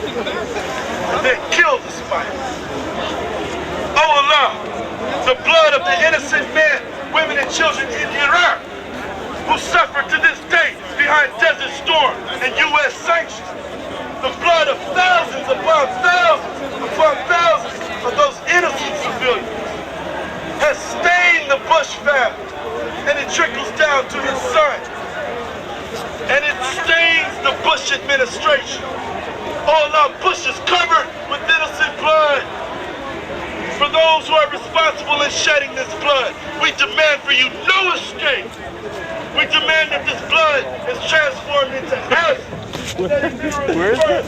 and then killed the spider. Oh Allah, the blood of the innocent men, women, and children in Iraq who suffer to this day behind Desert Storm and U.S. sanctions. The blood of thousands upon thousands of those innocent civilians has stained the Bush family, and it trickles down to his son, and it stains the Bush administration. All our Bush is covered with innocent blood. For those who are responsible in shedding this blood, we demand for you no escape. We demand that this blood is transformed into acid. Where is it?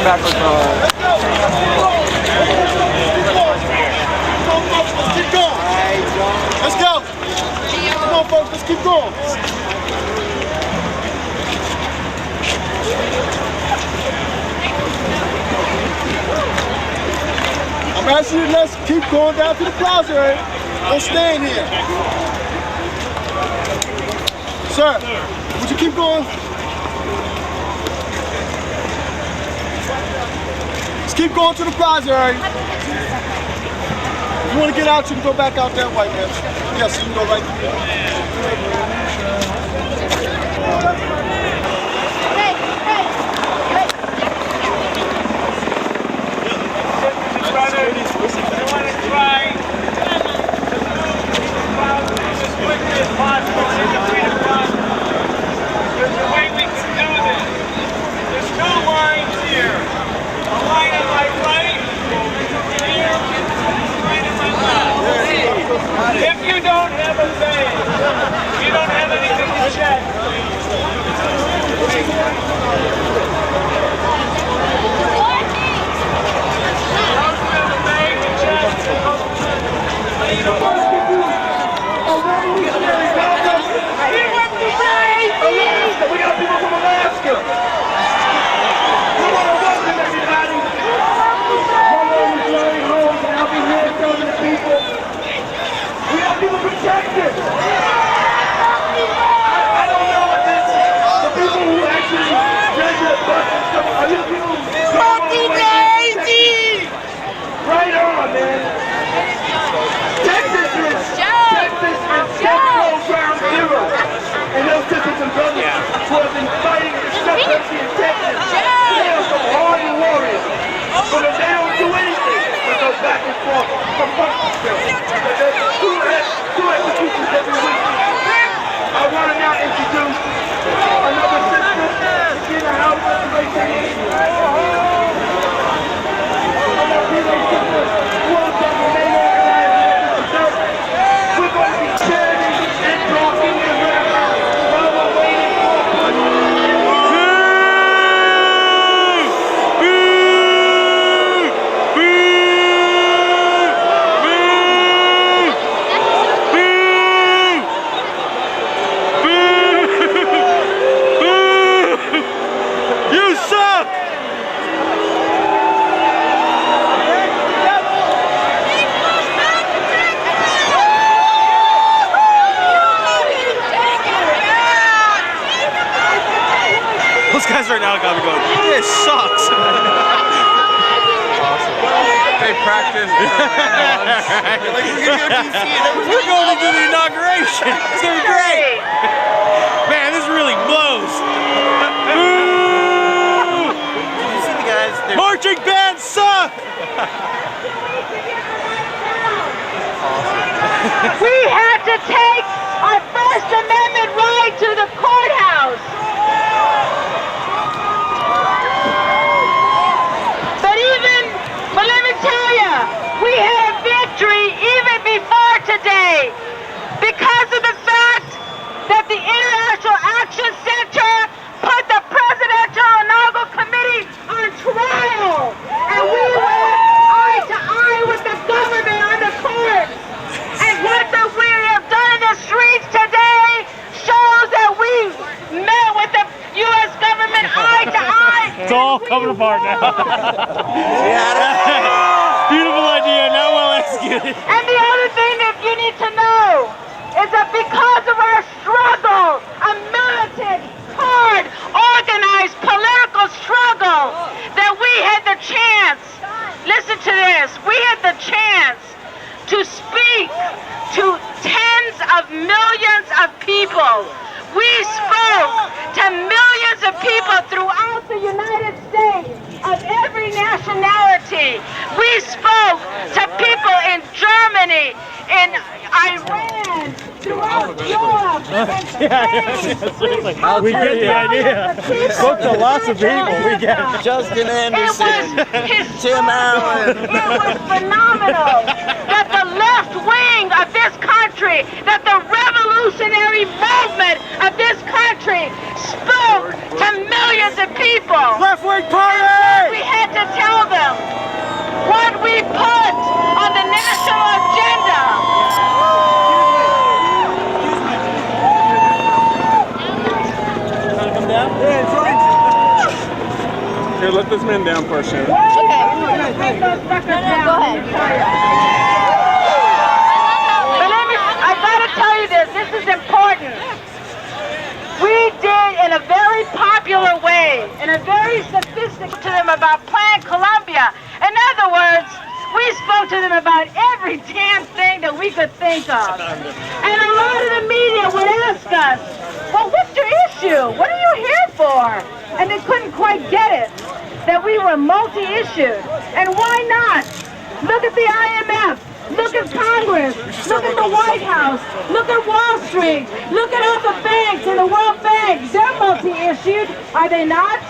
Backwards. Keep going. Let's go. Come on, folks. Let's keep going. I'm asking you, let's keep going down to the plaza area. Don't stay in here. Sir, would you keep going? Keep going to the plaza area. If you want to get out, you can go back out that way, man. Yes, you can go right there. If you don't have a bag, you don't have anything to check. We got people from Alaska. We want to welcome everybody. My name is Larry Holmes, and I'll be here telling the people. We got people protected. I don't know what this is. The people who actually read the bus and stuff. Are you people? Right on, man. Texas is ground zero. And those sisters and brothers who have been fighting for democracy in Texas, they are some hardy warriors. But if they don't do anything, it goes back and forth from Buckville. There's two executions every week. I want to now introduce another sister, Regina House, we're going to be chatting and talking and rapping while we're waiting for You suck! Those guys right now gotta be going, this sucks! They practice. We're going into the inauguration! It's gonna be great! Man, this really blows! Did you see the guys? Marching bands suck! We had to take our First Amendment right to the courthouse. But let me tell you, we had a victory even before today because of the fact that the International Action Center put the Presidential Inaugural Committee on trial. It's all coming apart now. Beautiful idea, not well executed. And the other thing that you need to know is that because of our struggle, a militant, hard, organized political struggle, that we had the chance, listen to this, we had the chance to speak to tens of millions of people. We spoke to millions of people throughout the United States of every nationality. We spoke to people in Germany, in Iran, throughout Europe, and Spain. We get the idea. Spoke to lots of people. We get it. Justin It Anderson, was historic. Tim Allen. It was phenomenal that the left wing of this country, that the revolutionary movement of this country spoke to millions of people. Left wing party! We had to tell them what we put on the national agenda. Here, let this man down first, Shannon. Take those suckers down. Go ahead. But I gotta tell you this is important. We did in a very popular way, in a very sophisticated to them about Plan Colombia. In other words, we spoke to them about every damn thing that we could think of. And a lot of the media would ask us, well, what's your issue? What are you here for? And they couldn't quite get it, that we were multi-issued. And why not? Look at the IMF. Look at Congress. Look at the White House. Look at Wall Street. Look at all the banks and the World Bank. They're multi-issued, are they not?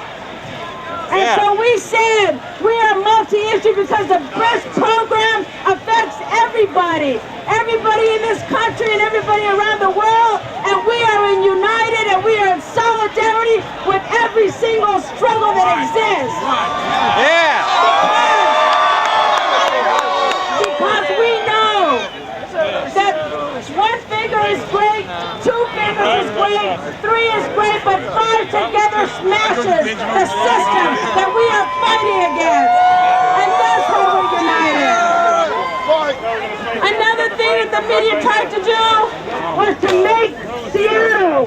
And so we said we are multi-issued because the BRICS program affects everybody. Everybody in this country and everybody around the world. And we are united and we are in solidarity with every single struggle that exists. Yeah. Because we know that one finger is great, two fingers is great, three is great, but five together smashes the system that we are fighting against. And that's how we're united. Another thing that the media tried to do was to make Seattle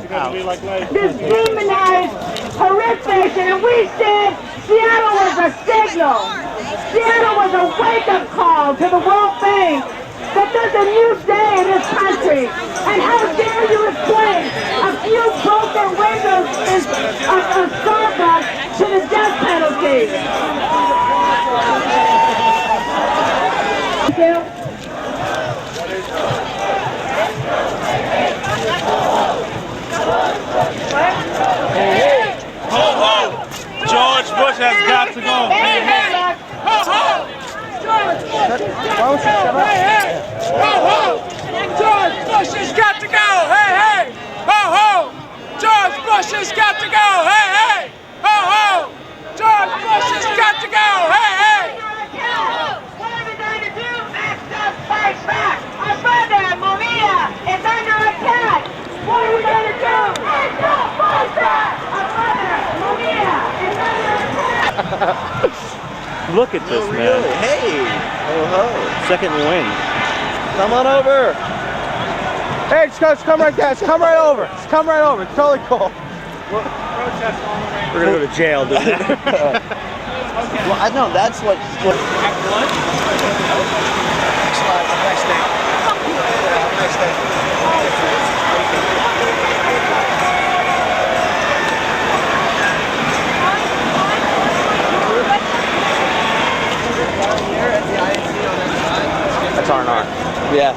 this demonized, horrific, and we said Seattle was a signal. Seattle was a wake-up call to the World Bank that there's a new day in this country. And how dare you explain a few broken windows of Starbucks to the death penalty? Thank you. Ho ho! George Bush has got to go. Hey hey! Ho ho! George Bush has got to go. Hey hey! Ho ho! George Bush has got to go. Hey hey! Ho ho! George Bush has got to go. Hey hey! What are we going to do? Act up, fight back. Our brother, Maria, is under attack. What are we going to do? Act up, fight back. Our brother, Maria, is under attack. Look at this, man. Really? Hey! Oh ho! Second win. Come on over! Hey, just come right there. Just come right over. Just come right over. It's totally cool. We're gonna go to jail, dude. Well, I know that's what. That's R&R. Yeah.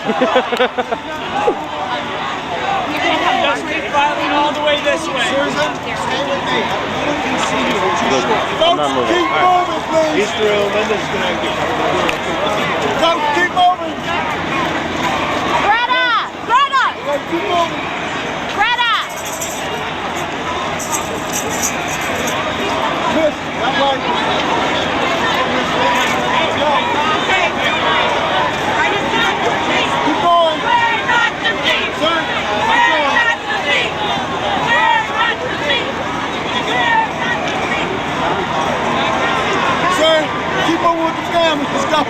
Just keep filing all the way this way. Susan, stay with me. No one can see you. I'm not moving. Keep moving, please. He's through. Linda's connected. Folks, keep moving. Greta! Greta! Keep moving. Greta! Miss, that way. Keep going. Sir, Sir, keep moving with the family. Let's go.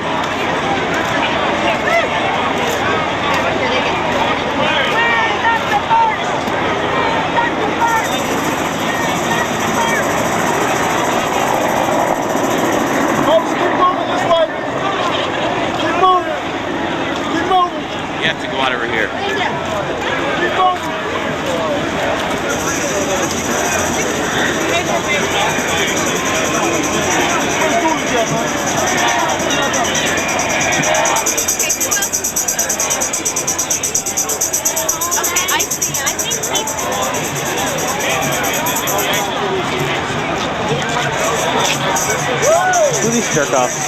Folks, keep moving this way. Keep moving. Keep moving. You have to go out over here. Keep moving. Let's do it together, man. Who are these jerk offs?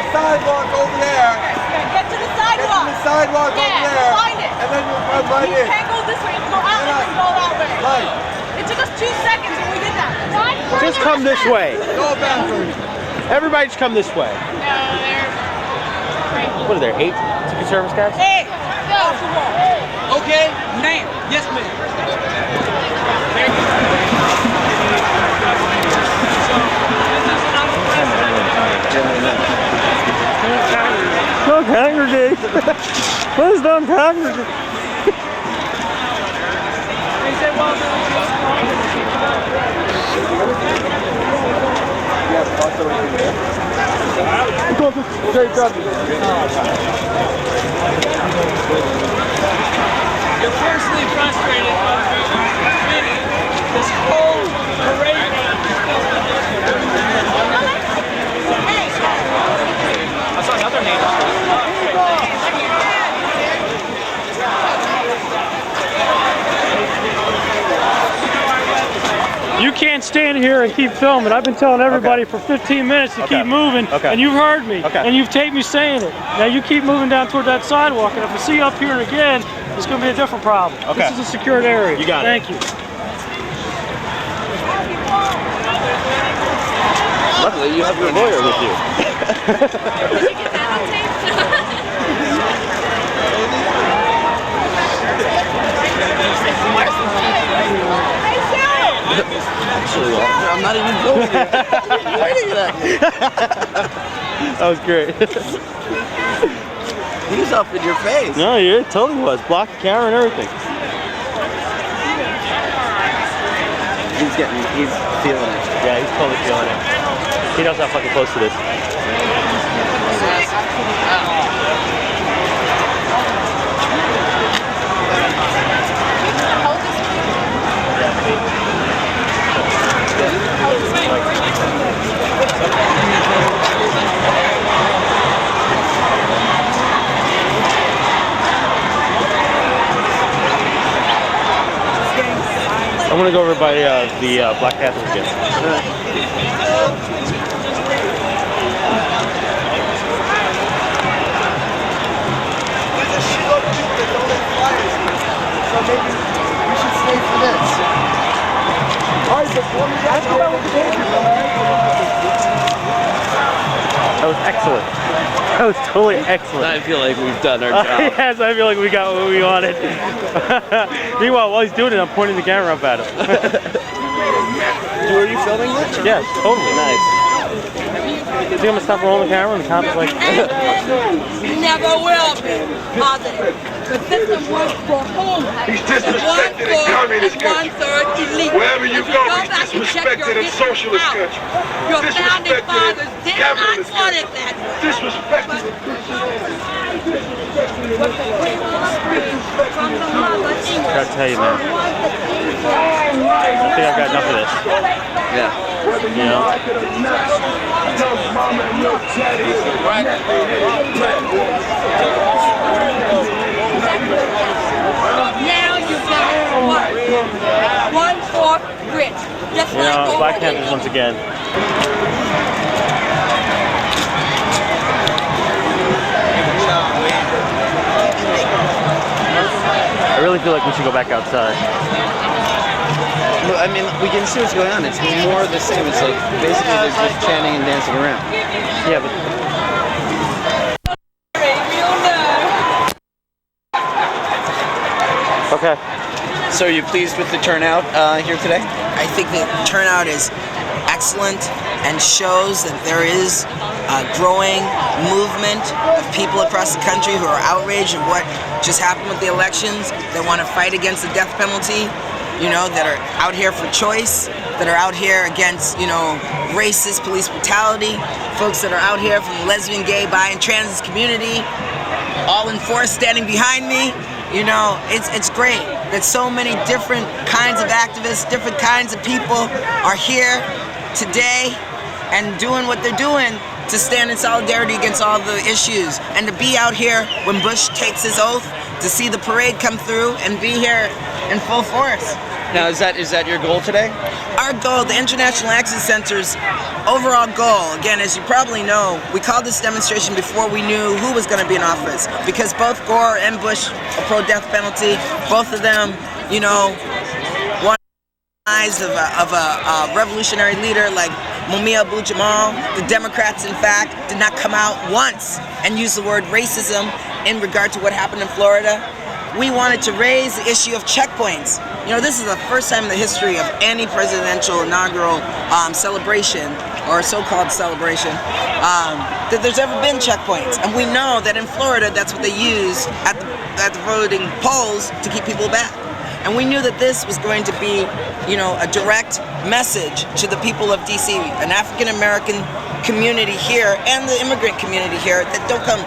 Sidewalk over there. Get to the sidewalk. The sidewalk over there. Find it. And then you'll come right You in. can't go this way. You can go out and go that way. Right. It took us 2 seconds when we did that. Just come this way. Go backwards. Everybody just come this way. No, they're... What are there, 8 Secret Service guys? Hey, off the wall. Okay, ma'am. Yes, ma'am. Don't congregate. Please don't congregate. You're personally frustrated with this whole parade. I saw another You can't stand here and keep filming. I've been telling everybody for 15 minutes to keep moving, and you've heard me, and you've taped me saying it. Now you keep moving down toward that sidewalk, and if I see you up here again, it's going to be a different problem. This is a secured area. You got it. Thank you. Luckily, you have your lawyer with you. Did you get that on tape? Actually, I'm not even going here. I'm waiting at That was great. He's up in your face. No, yeah, it totally was. Blocked the camera and everything. He's feeling it. Yeah, he's totally feeling it. He knows how fucking close it is. I'm gonna go over by the Black Panther again. so maybe we should stay for this. All right, so that's what I was thinking, That was excellent. That was totally excellent. I feel like we've done our job. Yes, I feel like we got what we wanted. Meanwhile, while he's doing it, I'm pointing the camera up at him. Were you filming this? Yes, totally. Nice. Is he gonna stop rolling the camera and the cop's like... Never will be positive. The system works for whom? He's disrespected in communist country. One-third elite. Wherever you If go, he's back and check disrespected your in socialist history country. out, your founding Disrespected fathers in did not capitalist want country. it that way. Disrespected. What they really want from the mother England. Gotta tell you, man. I think I've got enough of this. Yeah. You know? Now you've got what? 1/4 grit. Just You like know, over Black there. Panthers once again. I really feel like we should go back outside. Well, I mean, we can see what's going on. It's more of the same. It's like basically they're just chanting and dancing around. Yeah, but okay. So are you pleased with the turnout here today? I think the turnout is excellent and shows that there is a growing movement of people across the country who are outraged at what just happened with the elections, that want to fight against the death penalty, you know, that are out here for choice, that are out here against, you know, racist police brutality, folks that are out here from the lesbian, gay, bi, and trans community, all in force standing behind me. You know, it's great that so many different kinds of activists, different kinds of people are here today and doing what they're doing to stand in solidarity against all the issues, and to be out here when Bush takes his oath, to see the parade come through and be here in full force. Now, is that your goal today? Our goal, the International Access Center's overall goal, again, as you probably know, we called this demonstration before we knew who was going to be in office, because both Gore and Bush are pro-death penalty. Both of them, you know, one eyes of a revolutionary leader like Mumia Abu-Jamal. The Democrats, in fact, did not come out once and use the word racism in regard to what happened in Florida. We wanted to raise the issue of checkpoints. You know, this is the first time in the history of any presidential inaugural celebration, or so-called celebration, that there's ever been checkpoints. And we know that in Florida, that's what they use at the voting polls to keep people back. And we knew that this was going to be, you know, a direct message to the people of DC, an African-American community here and the immigrant community here, that don't come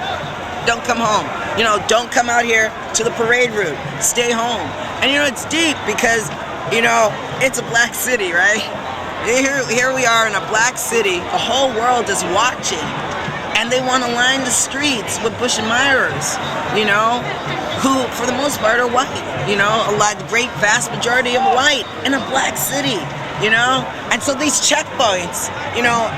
home. You know, don't come out here to the parade route. Stay home. And you know, it's deep because, you know, it's a black city, right? Here we are in a black city. The whole world is watching. And they want to line the streets with Bush admirers, you know, who, for the most part, are white. You know, the great vast majority of white in a black city. You know, and so these checkpoints, you know,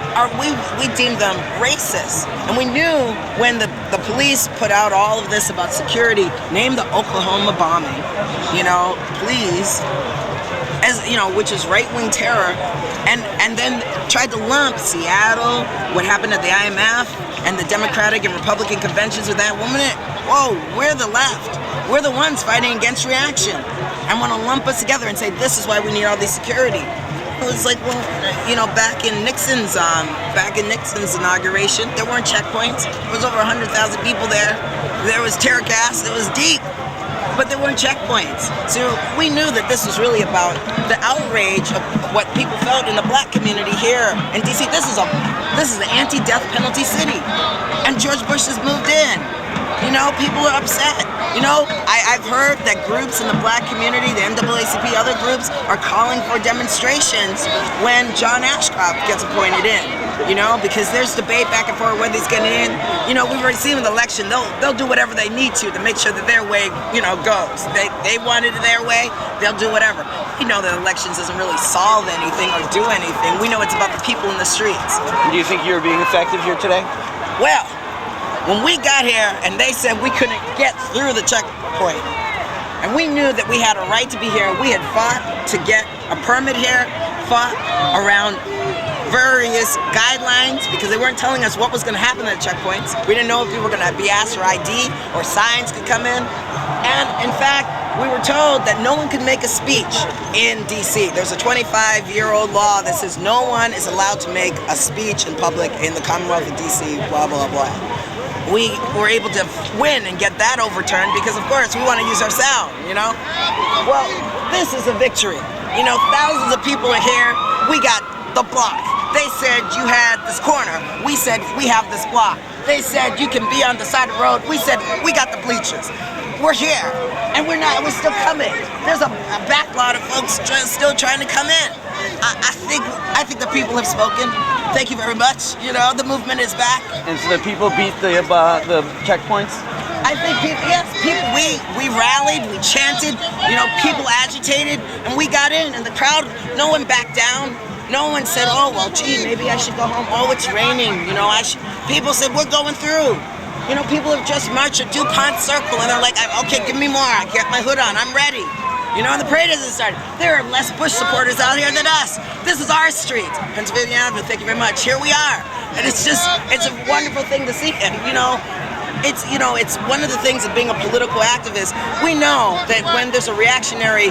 we deemed them racist, and we knew when the police put out all of this about security, name the Oklahoma bombing, you know, please, as you know, which is right-wing terror, and then tried to lump Seattle, what happened at the IMF, and the Democratic and Republican conventions with that woman. Whoa, we're the left. We're the ones fighting against reaction, and want to lump us together and say this is why we need all this security. It was like, well, you know, back in Nixon's inauguration, there weren't checkpoints. There was over 100,000 people there. There was tear gas. It was deep, but there weren't checkpoints. So we knew that this was really about the outrage of what people felt in the black community here in DC. This is an anti-death penalty city, and George Bush has moved in. You know, people are upset. You know, I've heard that groups in the black community, the NAACP, other groups, are calling for demonstrations when John Ashcroft gets appointed in. You know, because there's debate back and forth whether he's getting in. You know, we've already seen with the election, they'll do whatever they need to make sure that their way, you know, goes. They wanted it their way, they'll do whatever. We know that elections doesn't really solve anything or do anything. We know it's about the people in the streets. Do you think you're being effective here today? Well, when we got here and they said we couldn't get through the checkpoint, And we knew that we had a right to be here. We had fought to get a permit here, fought around various guidelines because they weren't telling us what was going to happen at checkpoints. We didn't know if people were going to be asked for ID or signs could come in. And in fact, we were told that no one could make a speech in DC. There's a 25-year-old law that says no one is allowed to make a speech in public in the Commonwealth of DC, blah, blah, blah. We were able to win and get that overturned because, of course, we want to use our sound, you know? Well, this is a victory. You know, thousands of people are here. We got the block. They said you had this corner. We said we have this block. They said you can be on the side of the road. We said we got the bleachers. We're here, and we're still coming. There's a backlog of folks still trying to come in. I think the people have spoken. Thank you very much. You know, the movement is back. And so the people beat the checkpoints? I think people, yes, people, we rallied, we chanted, you know, people agitated, and we got in, and the crowd, no one backed down. No one said, oh, well, gee, maybe I should go home. Oh, it's raining, you know, people said, we're going through. You know, people have just marched a DuPont circle, and they're like, okay, give me more. I got my hood on, I'm ready. You know, and the parade hasn't started. There are less Bush supporters out here than us. This is our street. Pennsylvania Avenue, thank you very much. Here we are. And it's a wonderful thing to see. And, you know, it's one of the things of being a political activist. We know that when there's a reactionary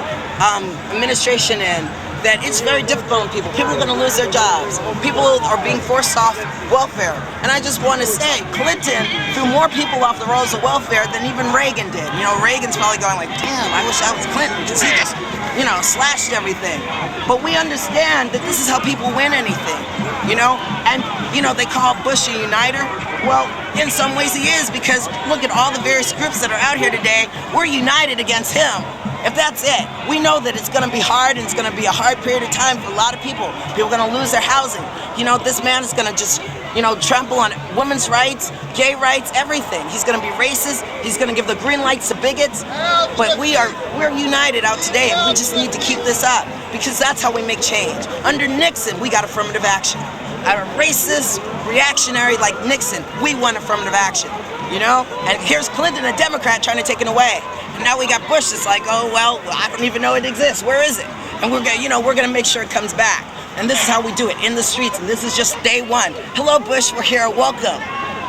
administration in, that it's very difficult on people. People are going to lose their jobs. People are being forced off welfare. And I just want to say, Clinton threw more people off the rolls of welfare than even Reagan did. You know, Reagan's probably going like, damn, I wish I was Clinton, because he just, you know, slashed everything. But we understand that this is how people win anything, you know? And, you know, they call Bush a uniter. Well, in some ways he is, because look at all the various groups that are out here today. We're united against him. If that's it, we know that it's going to be hard, and it's going to be a hard period of time for a lot of people. People are going to lose their housing. You know, this man is going to just, you know, trample on women's rights, gay rights, everything. He's going to be racist. He's going to give the green lights to bigots. But we're united out today, and we just need to keep this up, because that's how we make change. Under Nixon, we got affirmative action. A racist, reactionary like Nixon, we want affirmative action. You know? And here's Clinton, a Democrat, trying to take it away. And now we got Bush that's like, oh, well, I don't even know it exists. Where is it? And we're going to make sure it comes back. And this is how we do it, in the streets. And this is just day one. Hello, Bush, we're here. Welcome.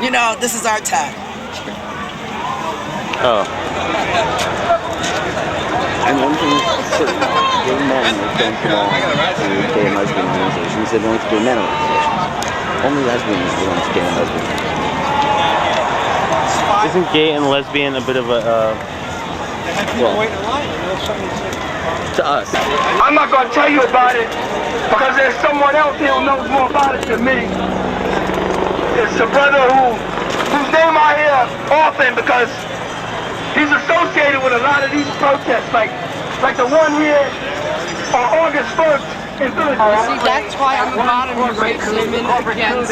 You know, this is our time. Oh. And one thing is certain, gay men don't belong to gay and lesbian organizations. They belong to gay men organizations. Only lesbians belong to gay and lesbian organizations. Isn't gay and lesbian a bit of a, well, to us. I'm not going to tell you about it because there's someone else here who knows more about it than me. It's a brother whose name I hear often because he's associated with a lot of these protests, like the one here on August 1st in Philadelphia. See, that's why I'm modern racism against.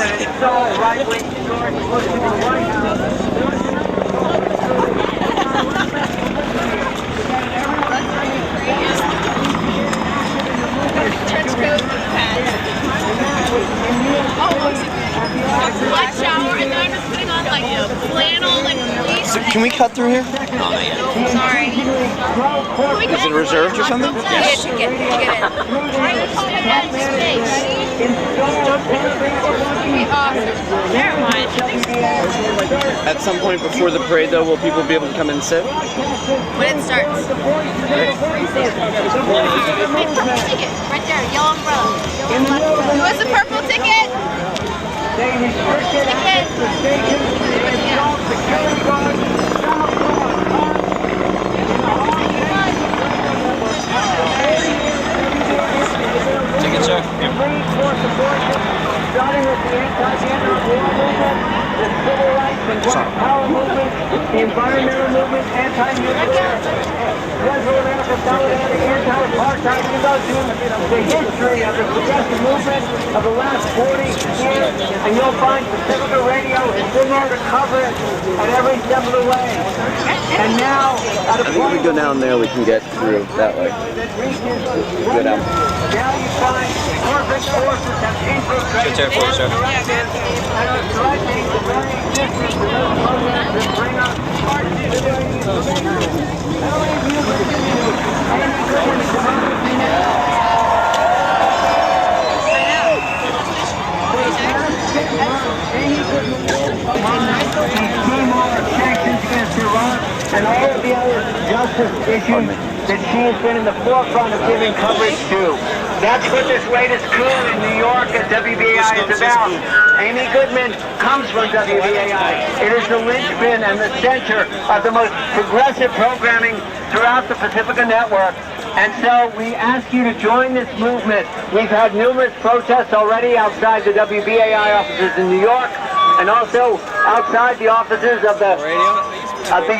Hot shower, and then I'm just putting on like a flannel, like fleece. So can we cut through here? Sorry. Is it reserved or something? Yes. Get it. Never mind. At some point before the parade, though, will people be able to come and sit? When it starts. Purple ticket, right there, yellow umbrella. Who has the purple ticket? Ticket, sir. Starting with the anti-war movement, the civil rights and black power movement, the environmental movement, anti-nuclear, Central America solidarity, anti-apartheid, you go to the history of the progressive movement of the last 40 years, and you'll find Pacifica Radio is in there to cover it at every step of the way. And now, at a I think if we go down there, we can get through that way. Go down. now you find perfect forces have infiltrated Good for you, sir. and are threatening the very existence of those programs that bring us civilian surrender. How many of you listen to Amy Goodman's democracy now? Sanctions against Iran and all of the other justice issues that she has been in the forefront of giving coverage to. That's what this latest coup in New York at WBAI is about. Amy Goodman comes from WBAI. It is the linchpin and the center of the most progressive programming throughout the Pacifica Network. And so we ask you to join this movement. We've had numerous protests already outside the WBAI offices in New York, and also outside the offices of the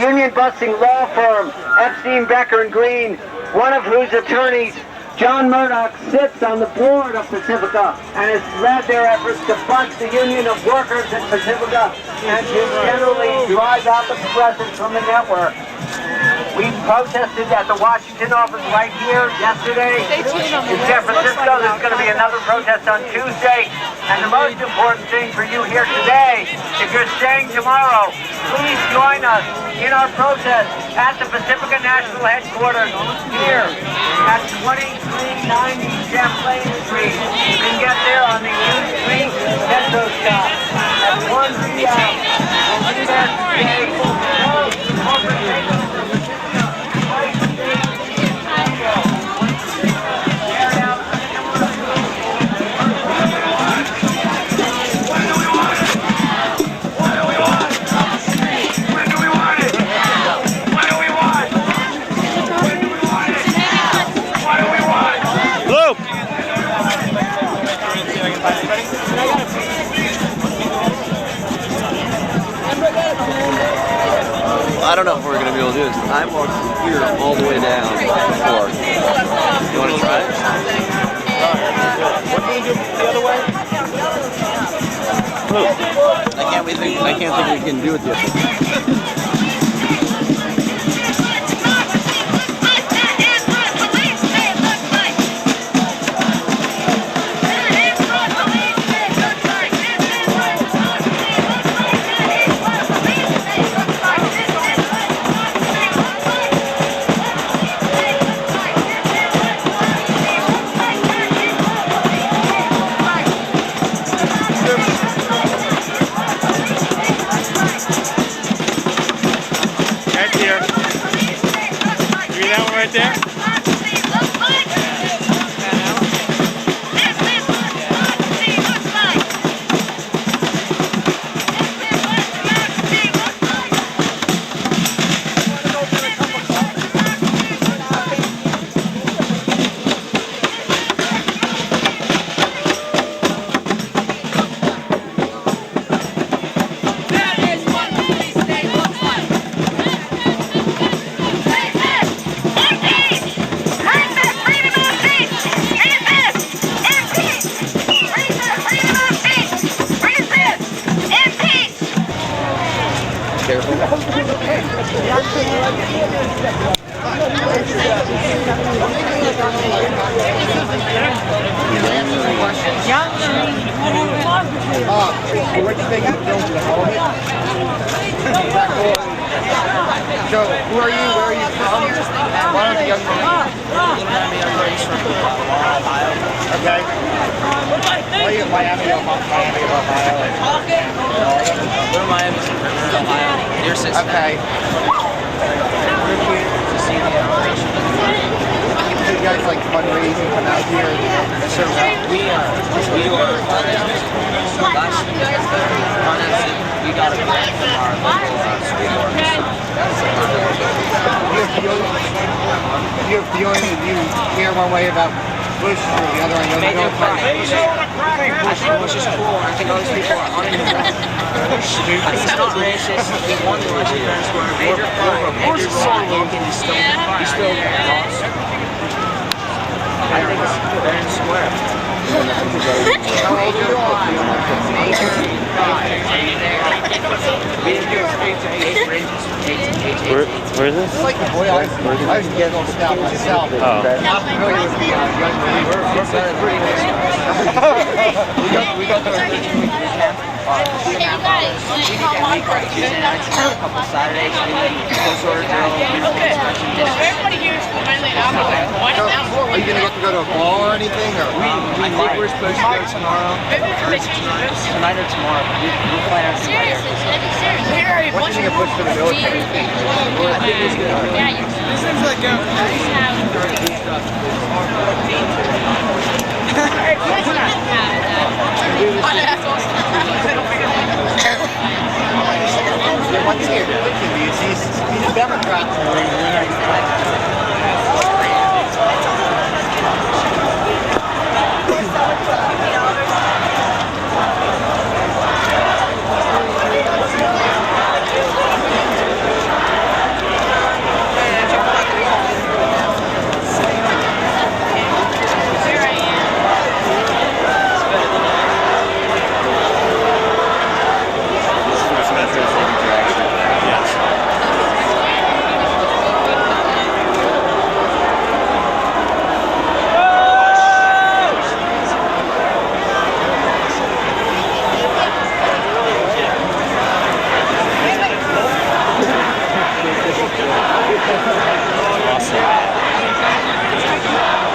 union-busting law firm Epstein, Becker & Green, one of whose attorneys, John Murdoch, sits on the board of Pacifica and has led their efforts to bust the union of workers at Pacifica and to generally drive out the progressives from the network. We protested at the Washington office right here yesterday. In San Francisco, there's going to be another protest on Tuesday. And the most important thing for you here today, if you're staying tomorrow, please join us in our protest at the Pacifica National Headquarters here at 2390 Champlain Street. You can get there on the U Street Metro stop at 1 p.m. We'll be there today. I don't know if we're going to be able to do this. I walked from here all the way down before. You want to try it? What do you do the other way? I can't think we can do it the other way. Right there. What do you think of the film for the hell of it? So, who are you? Where are you from? One of the young men. Okay. Are you Miami, Ohio? We're Miami, Ohio. Your sister. Okay. We're here to see the operation. So you guys like fundraising, come out here and serve out? We are last financing, we got a grant from our local school board. Do you have feeling that you hear one way about Bush or the other? I know they don't fight. I think Bush is cool. I think all these people are uninterested. He's not racist. He won the election fair and square. We're wrong. He's still lost. I think it's fair and square. How old are you? Being here Where is this? Like the boy, I used to get all stout myself. Oh. Not familiar with the young lady. We got to our 13-week camp. We need to make Tuesday nights, a couple Saturdays, close order drill, inspection districts. Everybody here is finally out. Are you going to get to go to a ball or anything? Or? I think we're supposed to go tomorrow. Tonight or tomorrow. We'll find out tonight. What do you think it puts for the military? This seems like What's here? These Democrats are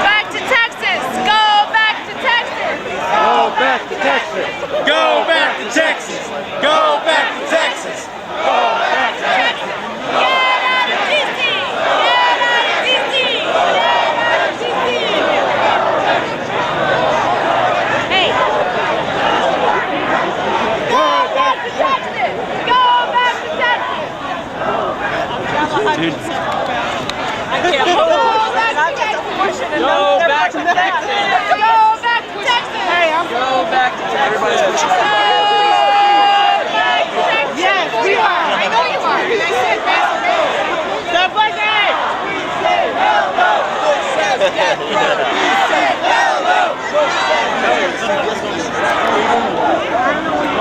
back to Texas. Go back to Texas. Go back to Texas. Go back to Texas. Go back to Texas. Go back to Texas. Get out of DC. Get out of DC. Get out of DC. Hey. Go back to Texas. Go back to Texas. Dude. I can't hold on. Go back to Texas. Go back to Texas. Hey, I'm Go back to Texas. Everybody's pushing Go back to Texas. Yes, we are. I know you are. They said stop like that. We say hello. Bush says get right. We say hello. Bush says you have no idea.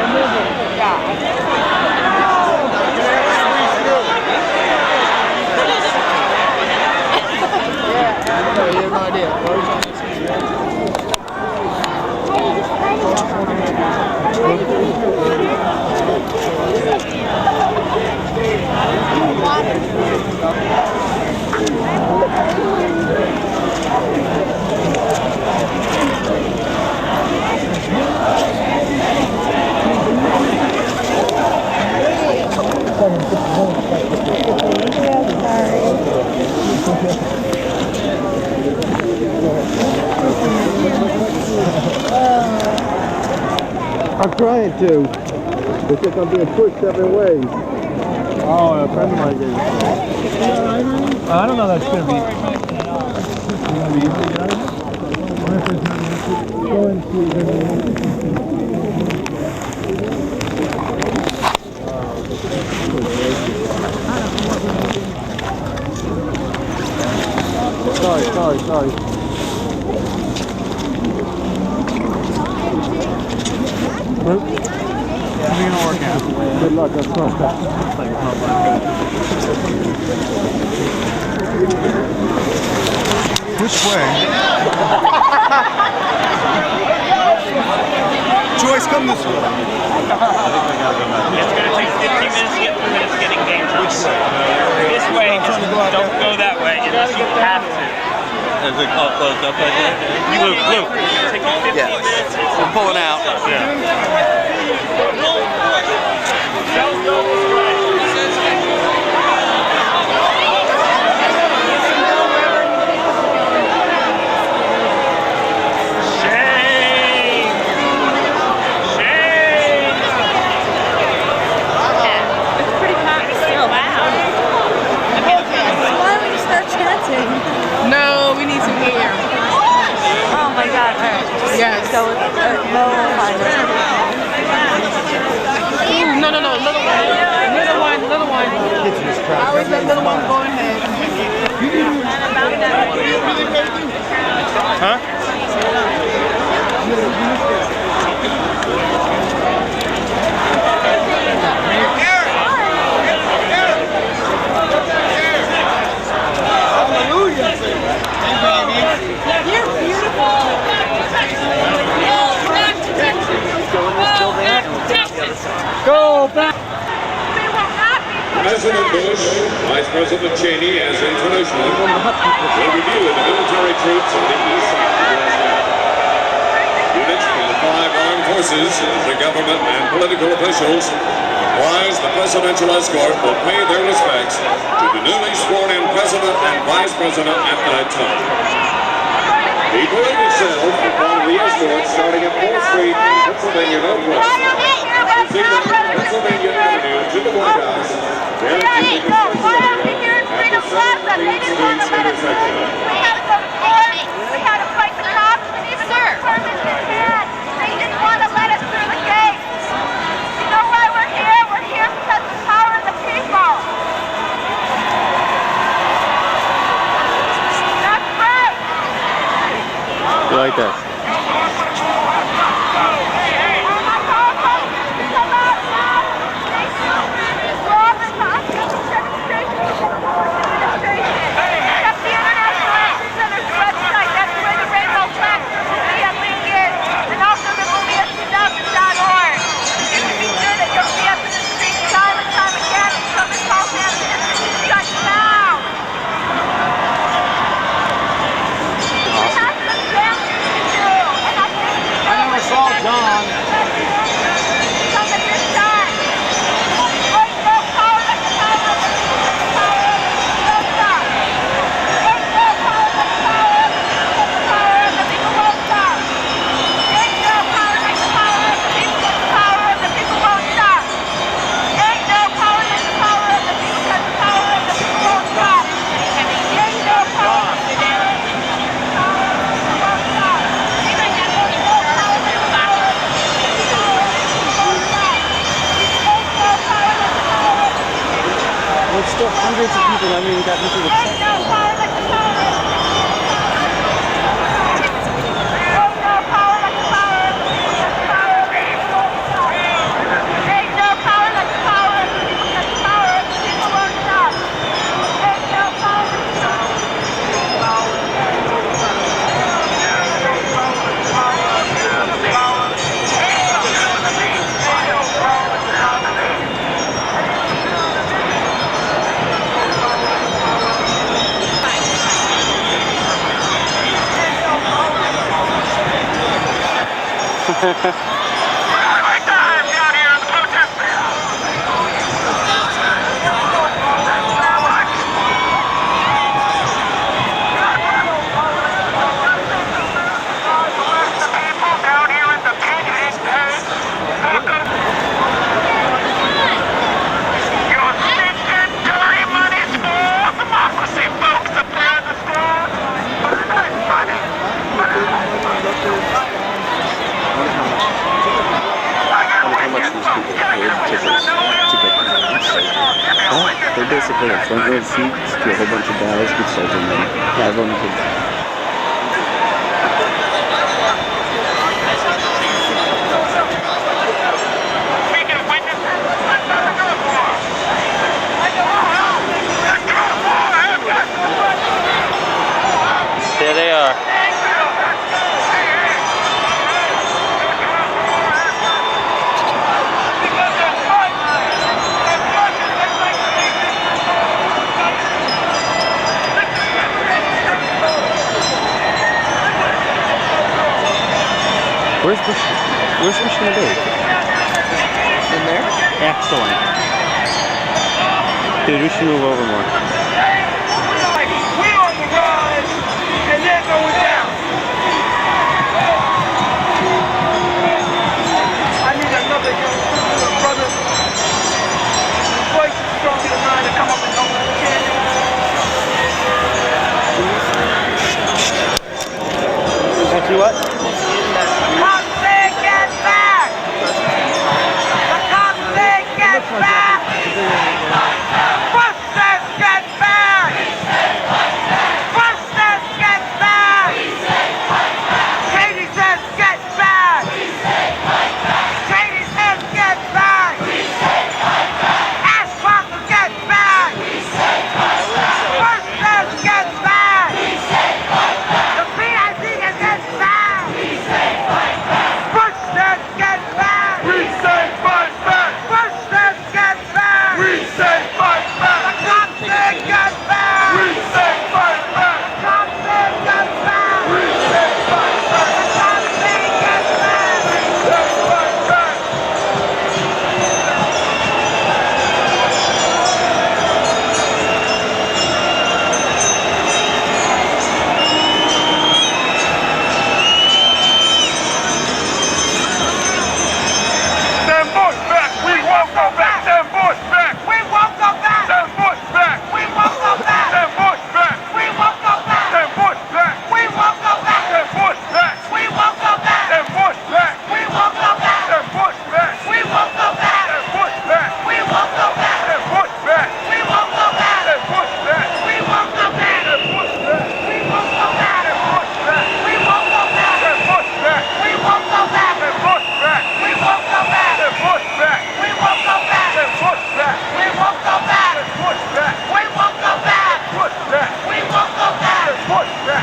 I'm trying to. It's just I'm being pushed seven ways. Oh, a friend of mine gave it. I don't know that's going to be. Sorry. It's gonna work out. Good luck, that's fun. Which way? Joyce, come this way. It's going to take 15 minutes to get through and it's getting dangerous. This way, just don't go that way unless you have to. Is it all closed up like that? Luke, take 15 minutes. We're pulling out. No, we need some air. Oh my God. Yes. So it's no fun. No, little one. I always let little one go ahead. Huh? President Bush, Vice President Cheney, as internationally, will review the military troops on the east side of Afghanistan. Units from the 5 armed forces, the government, and political officials comprise the presidential escort will pay their respects to the newly sworn-in President and Vice President at that time. The parade itself will follow the escort starting at 4th Street in Pennsylvania Northwest, proceeding from Pennsylvania Avenue to the White House, then to the construction area at the 7th Street intersection. We had to go to court. We had to fight the cops, and even the permits they had, they didn't want to let us through the gate. You know why we're here? We're here because of the power of the people. That's right. You like that? Still hundreds of people that haven't even gotten through the check. They're basically a front row seats to a whole bunch of guys consulting them. Have them to there they are. Where's Bush gonna be? In there? Excellent. Dude, we should move over more. We're on the rise, and they're going down. I need another brother. Voice is stronger than mine to come up and help us again. Thank you, what? Get back! The cops say get back! Bush says get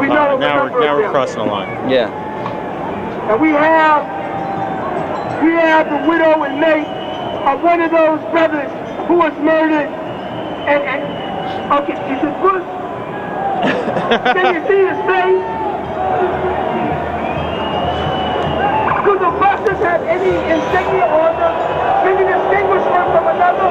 We know now we're crossing the line. Yeah. And we have the widow and mate of one of those brothers who was murdered. And okay, is it Bush? Can you see his face? Do the buses have any insignia on them? Can you distinguish one from another?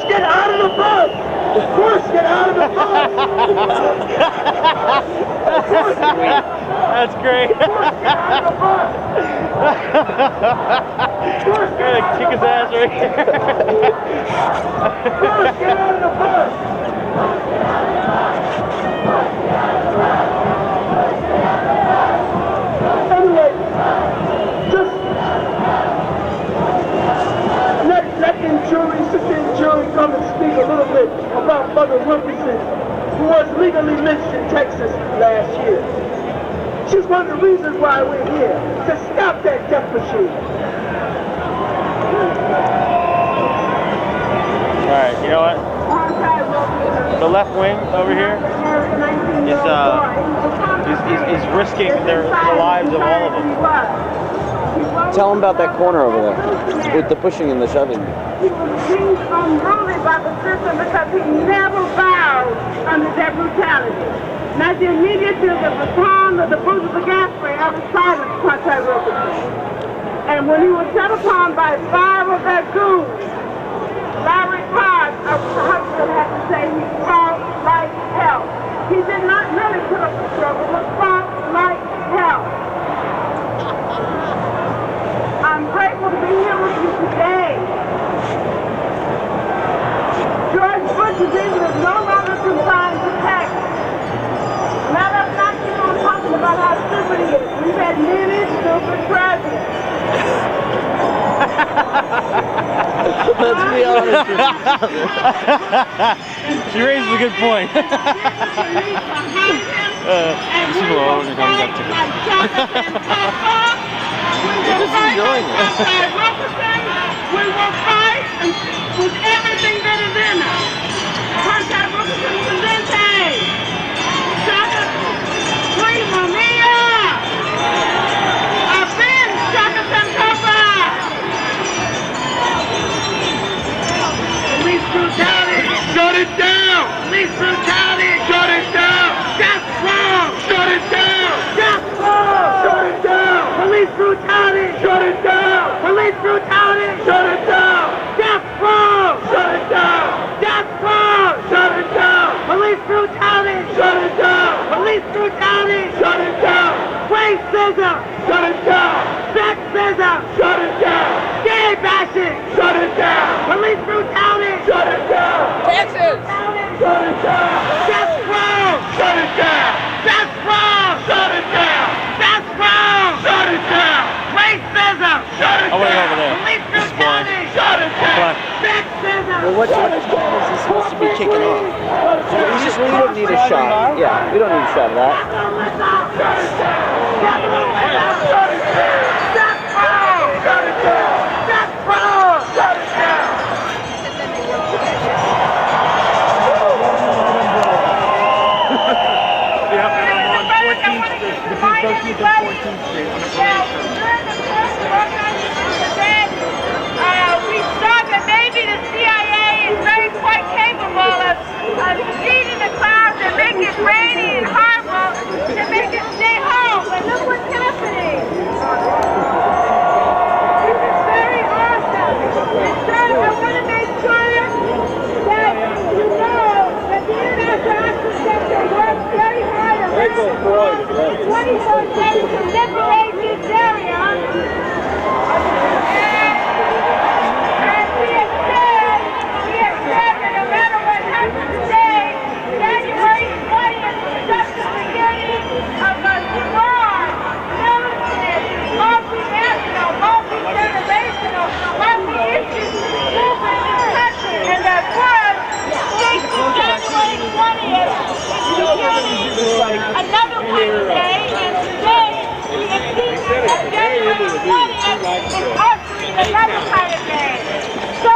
Get out of the bus! Bush, get out of the bus! That's great. Bush, get out of the bus! Bush, get out of kick his ass right here. Bush, get out of the bus! Anyway, just let the jury, sister in jury, come and speak a little bit about Mother Wilkinson, who was legally lynched in Texas last year. She's one of the reasons why we're here, to stop that death machine. Alright, you know what? The left wing over here is risking the lives of all of them. Tell them about that corner over there with the pushing and the shoving. He was deemed unruly by the system because he never bowed under that brutality. Not the immediate to the baton or the boot of the gas spray ever silenced Quantai Wilkinson. And when he was set upon by 5 of their goons, Larry Todd of Huntsville had to say he fought like hell. He did not really put up the struggle, but fought like hell. I'm grateful to be here with you today. George Bush's England is no longer confined to Texas. Let us not keep on talking about how stupid he is. We've had many stupid presidents. Let's be honest. She raises a good point. You're just enjoying it. We will fight with everything that is in us. Quantai Wilkinson Presente. Shaka Prima Mia. Aben Shaka Sankofa. Police brutality. Shut it down! Police brutality. Shut it down! That's wrong. Shut it down! That's wrong. Shut it down! Police brutality. Shut it down! Police brutality. Shut it down! That's wrong. Shut it down! That's wrong. Shut it down! Police brutality. Shut it down! Police brutality. Shut it down! Racism. Shut it down! Sexism. Shut it down! Gay bashing. Shut it down! Police brutality. Shut it down! Texas. Shut it down! That's wrong. Shut it down! That's wrong. Shut it down! That's wrong. Shut it down! Racism. Shut it I'll wait down! over there. Police brutality. Shut it down! Sexism. Well, what is he supposed to be kicking off? We don't need a shot. Yeah, we don't need a shot of that. We saw that maybe the CIA is very quite capable of defeating the clouds and make it rainy and horrible to make it stay home. But look what's happening. This is very awesome. And so I want to make sure that you know that the International Action Center works very hard around the clock 24/7 to liberate this area. And we have said that no matter what happens today, January 20th is just the beginning of a strong, militant, multinational, multi-generational, multi-issue movement in this country. And that was January 20th is beginning another Wednesday, and today the 18th of January. actually another kind of game. So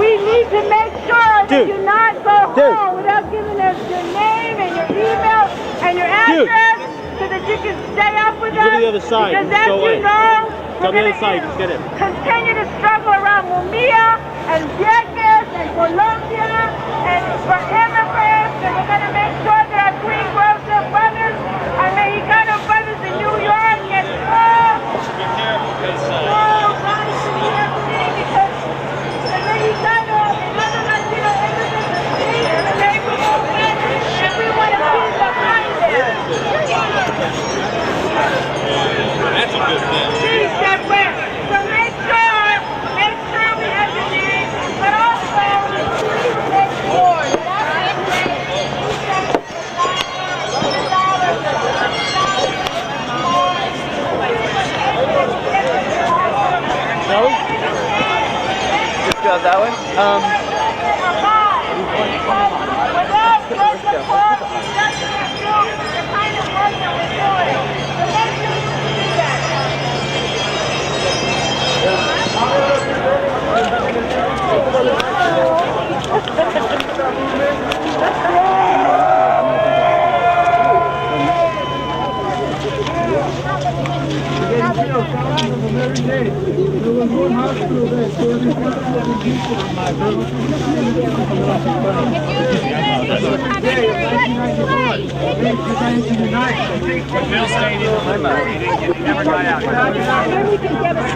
we need to make sure that you not go home without giving us your name and your email and your address so that you can stay up with us. Go to the other side. Because as Go you in. know, Go we're to the other going side. to Just get in. continue to struggle around Mumia and Vieques and Colombia and for immigrants, and we're going to make sure that our Green Grocer brothers, our Mexicano brothers in New York get through. Because the Mexicano and other Latino immigrants are free in the neighborhood, and we want to see them right there. That's a good thing. Please step back. So make sure we have your name, but also please make sure Just go that way.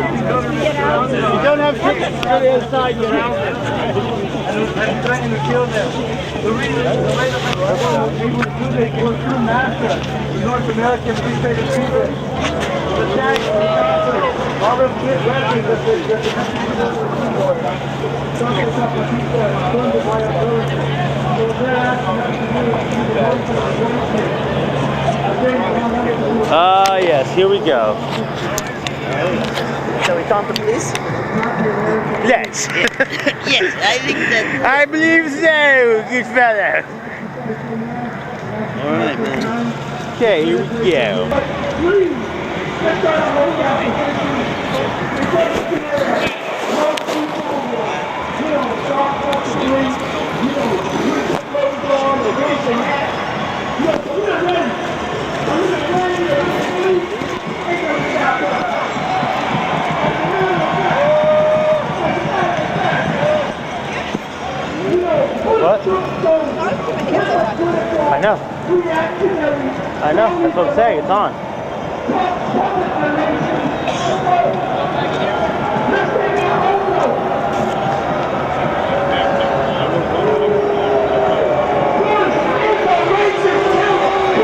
You don't have tickets. Go to the other side. Get out. And threatening to kill them. The reason we would do this was through NAFTA, the North American Free Trade Agreement. The tax, all of the records that the country does for Something up with people funded by our government. So they're asking us to do it. Ah, yes. Here we go. Shall we taunt the police? Let's. Yes, I think that. I believe so, good fellow. All right, man. Okay, here we go. What? I know. I know. That's what I'm saying. It's on.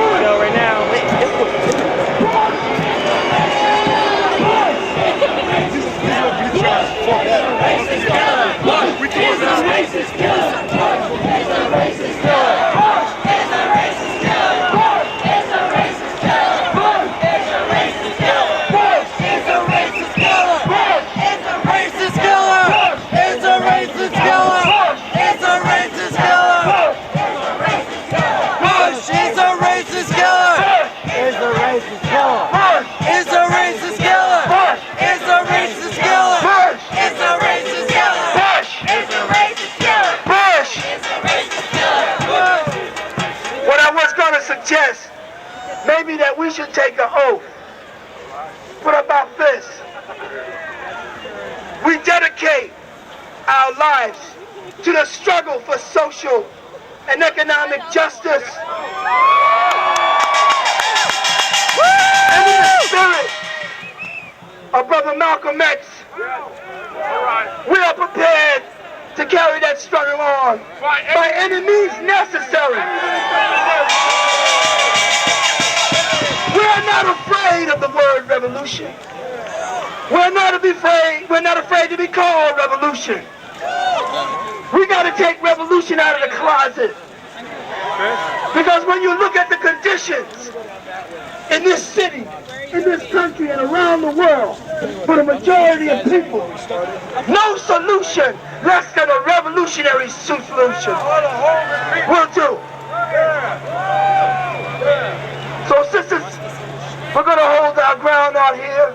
So right now. Suggest maybe that we should take an oath. What about this? We dedicate our lives to the struggle for social and economic justice. And in the spirit of Brother Malcolm X, we are prepared to carry that struggle on by any means necessary. We're not afraid of the word revolution. We're not afraid to be called revolution. We got to take revolution out of the closet. Because when you look at the conditions in this city, in this country, and around the world, for the majority of people, no solution less than a revolutionary solution will do. So sisters, we're going to hold our ground out here.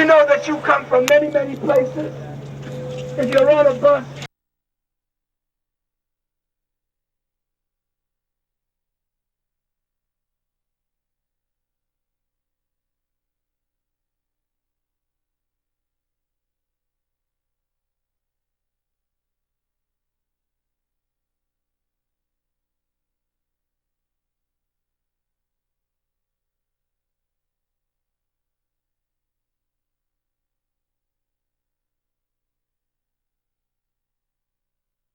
know that you come from many, many places. If you're on a bus,